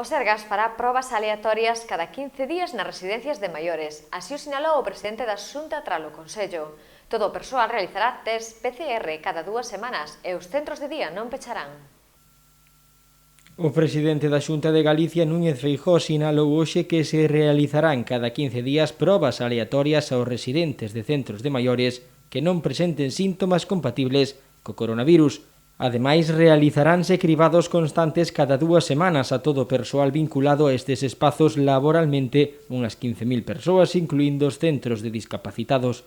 O Sergas fará probas aleatorias cada 15 días nas residencias de maiores. Así o sinalou o presidente da Xunta tras o Consello. Todo o persoal realizará test PCR cada 2 semanas e os centros de día non pecharán. O presidente da Xunta de Galicia, Núñez Feijóo, sinalou hoxe que se realizarán cada 15 días probas aleatorias aos residentes de centros de maiores que non presenten síntomas compatibles co coronavirus. Ademais, realizaránse cribados constantes cada 2 semanas a todo o persoal vinculado a estes espazos laboralmente, unhas 15.000 persoas, incluindo os centros de discapacitados.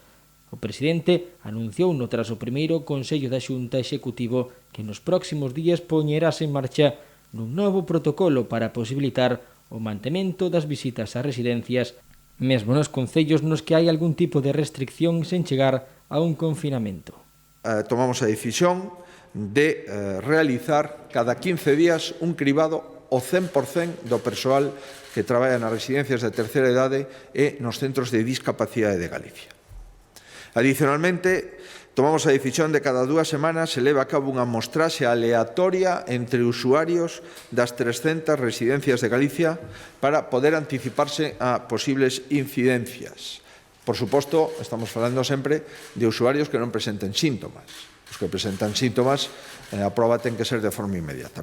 O presidente anunciou no tras o primeiro Consello da Xunta Executivo que nos próximos días poñerase en marcha nun novo protocolo para posibilitar o mantemento das visitas ás residencias, mesmo nos concellos nos que hai algún tipo de restricción sen chegar a un confinamento. Tomamos a decisión de realizar cada 15 días un cribado ao 100% do persoal que traballa nas residencias de terceira idade e nos centros de discapacidade de Galicia. Adicionalmente, tomamos a decisión de cada 2 semanas se leva a cabo unha mostraxe aleatoria entre usuarios das 300 residencias de Galicia para poder anticiparse a posibles incidencias. Por suposto, estamos falando sempre de usuarios que non presenten síntomas. Os que presentan síntomas, a proba ten que ser de forma inmediata.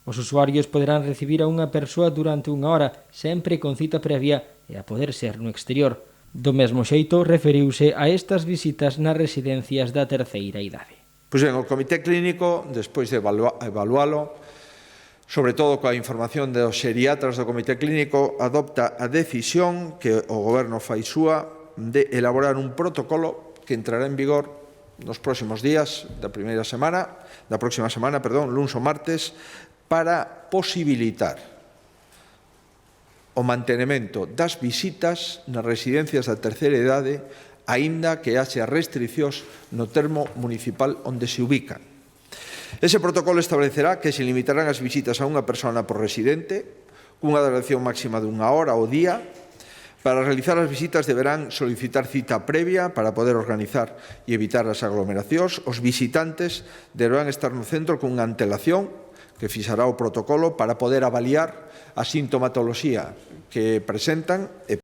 Os usuarios poderán recibir a unha persoa durante 1 hora, sempre con cita previa e a poder ser no exterior. Do mesmo xeito, referiuse a estas visitas nas residencias da terceira idade. Pois ben, o Comité Clínico, despois de evalualo, sobre todo coa información dos xeriatras do Comité Clínico, adopta a decisión que o Goberno fai súa de elaborar un protocolo que entrará en vigor nos próximos días da próxima semana, luns ou martes, para posibilitar o mantenimento das visitas nas residencias da terceira idade, aínda que haxa restriccións no termo municipal onde se ubican. Ese protocolo establecerá que se limitarán as visitas a unha persona por residente, cunha duración máxima de 1 hora ao día. Para realizar as visitas deberán solicitar cita previa para poder organizar e evitar as aglomeracións. Os visitantes deberán estar no centro con unha antelación que fixará o protocolo para poder avaliar a sintomatoloxía que presentan e